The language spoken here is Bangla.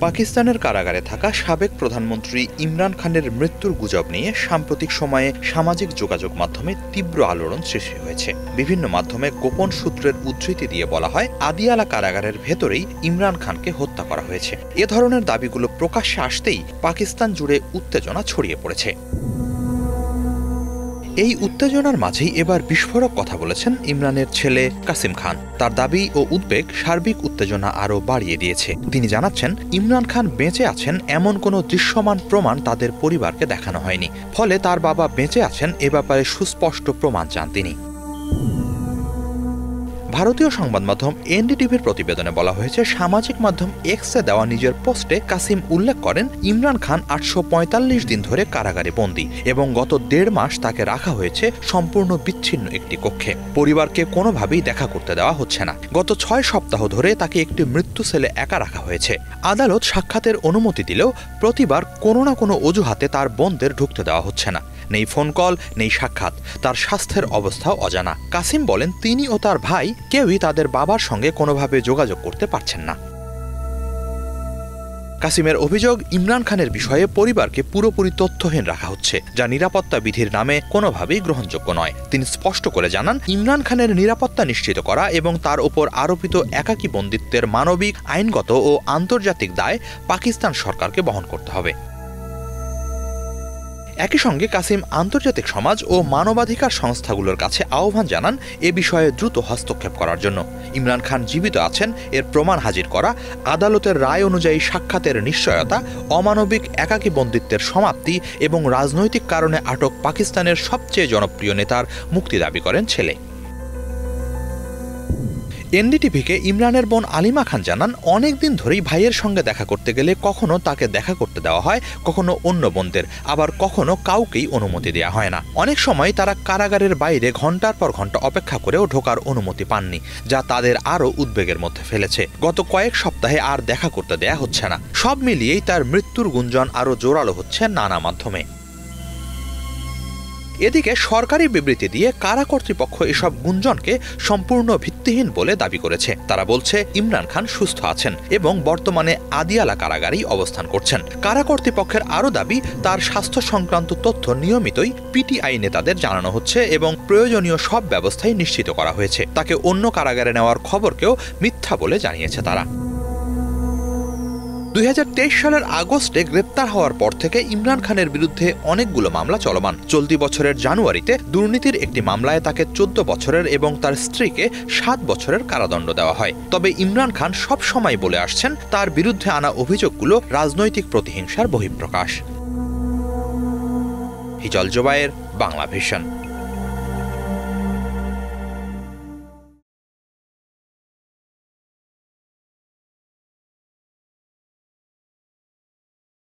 পাকিস্তানের কারাগারে থাকা সাবেক প্রধানমন্ত্রী ইমরান খানের মৃত্যুর গুজব নিয়ে সাম্প্রতিক সময়ে সামাজিক যোগাযোগ মাধ্যমে তীব্র আলোড়ন সৃষ্টি হয়েছে। বিভিন্ন মাধ্যমে গোপন সূত্রের উদ্ধৃতি দিয়ে বলা হয়, আদিয়ালা কারাগারের ভেতরেই ইমরান খানকে হত্যা করা হয়েছে। এ ধরনের দাবিগুলো প্রকাশ্যে আসতেই পাকিস্তান জুড়ে উত্তেজনা ছড়িয়ে পড়েছে। এই উত্তেজনার মাঝেই এবার বিস্ফোরক কথা বলেছেন ইমরানের ছেলে কাসিম খান। তার দাবি ও উদ্বেগ সার্বিক উত্তেজনা আরও বাড়িয়ে দিয়েছে। তিনি জানাচ্ছেন, ইমরান খান বেঁচে আছেন এমন কোনো দৃশ্যমান প্রমাণ তাদের পরিবারকে দেখানো হয়নি। ফলে তার বাবা বেঁচে আছেন এ ব্যাপারে সুস্পষ্ট প্রমাণ চান তিনি। ভারতীয় সংবাদ মাধ্যম এনডিটিভির প্রতিবেদনে বলা হয়েছে, সামাজিক মাধ্যম এক্সে দেওয়া নিজের পোস্টে কাসিম উল্লেখ করেন, ইমরান খান 845 দিন ধরে কারাগারে বন্দী এবং গত 1.5 মাস তাকে রাখা হয়েছে সম্পূর্ণ বিচ্ছিন্ন একটি কক্ষে। পরিবারকে কোনোভাবেই দেখা করতে দেওয়া হচ্ছে না। গত 6 সপ্তাহ ধরে তাকে একটি মৃত্যু সেলে একা রাখা হয়েছে। আদালত সাক্ষাতের অনুমতি দিলেও প্রতিবার কোনো না কোনো অজুহাতে তার বোনদের ঢুকতে দেওয়া হচ্ছে না। নেই ফোন কল, নেই সাক্ষাৎ। তার স্বাস্থ্যের অবস্থাও অজানা। কাসিম বলেন, তিনি ও তার ভাই কেউই তাদের বাবার সঙ্গে কোনোভাবে যোগাযোগ করতে পারছেন না। কাসিমের অভিযোগ, ইমরান খানের বিষয়ে পরিবারকে পুরোপুরি তথ্যহীন রাখা হচ্ছে, যা নিরাপত্তা বিধির নামে কোনোভাবেই গ্রহণযোগ্য নয়। তিনি স্পষ্ট করে জানান, ইমরান খানের নিরাপত্তা নিশ্চিত করা এবং তার ওপর আরোপিত একাকী বন্দিত্বের মানবিক, আইনগত ও আন্তর্জাতিক দায় পাকিস্তান সরকারকে বহন করতে হবে। একই সঙ্গে কাসিম আন্তর্জাতিক সমাজ ও মানবাধিকার সংস্থাগুলোর কাছে আহ্বান জানান এ বিষয়ে দ্রুত হস্তক্ষেপ করার জন্য। ইমরান খান জীবিত আছেন এর প্রমাণ হাজির করা, আদালতের রায় অনুযায়ী সাক্ষাতের নিশ্চয়তা, অমানবিক একাকী বন্দিত্বের সমাপ্তি এবং রাজনৈতিক কারণে আটক পাকিস্তানের সবচেয়ে জনপ্রিয় নেতার মুক্তি দাবি করেন ছেলে। এনডিটিভিকে ইমরানের বোন আলিমা খান জানান, অনেকদিন ধরেই ভাইয়ের সঙ্গে দেখা করতে গেলে কখনো তাকে দেখা করতে দেওয়া হয়, কখনো অন্য বোনদের, আবার কখনো কাউকেই অনুমতি দেওয়া হয় না। অনেক সময় তারা কারাগারের বাইরে ঘন্টার পর ঘন্টা অপেক্ষা করেও ঢোকার অনুমতি পাননি, যা তাদের আরও উদ্বেগের মধ্যে ফেলেছে। গত কয়েক সপ্তাহে আর দেখা করতে দেয়া হচ্ছে না। সব মিলিয়েই তার মৃত্যুর গুঞ্জন আরও জোরালো হচ্ছে নানা মাধ্যমে। এদিকে সরকারি বিবৃতি দিয়ে কারা কর্তৃপক্ষ এসব গুঞ্জনকে সম্পূর্ণ ভিত্তিহীন বলে দাবি করেছে। তারা বলছে, ইমরান খান সুস্থ আছেন এবং বর্তমানে আদিয়ালা কারাগারেই অবস্থান করছেন। কারা কর্তৃপক্ষের আরও দাবি, তার স্বাস্থ্য সংক্রান্ত তথ্য নিয়মিতই পিটিআই নেতাদের জানানো হচ্ছে এবং প্রয়োজনীয় সব ব্যবস্থাই নিশ্চিত করা হয়েছে। তাকে অন্য কারাগারে নেওয়ার খবরকেও মিথ্যা বলে জানিয়েছে তারা। 2023 সালের আগস্টে গ্রেপ্তার হওয়ার পর থেকে ইমরান খানের বিরুদ্ধে অনেকগুলো মামলা চলমান। চলতি বছরের জানুয়ারিতে দুর্নীতির একটি মামলায় তাকে 14 বছরের এবং তার স্ত্রীকে 7 বছরের কারাদণ্ড দেওয়া হয়। তবে ইমরান খান সব সময় বলে আসছেন, তার বিরুদ্ধে আনা অভিযোগগুলো রাজনৈতিক প্রতিহিংসার বহিঃপ্রকাশ। হিজল জোবায়ের, বাংলা ভিশন।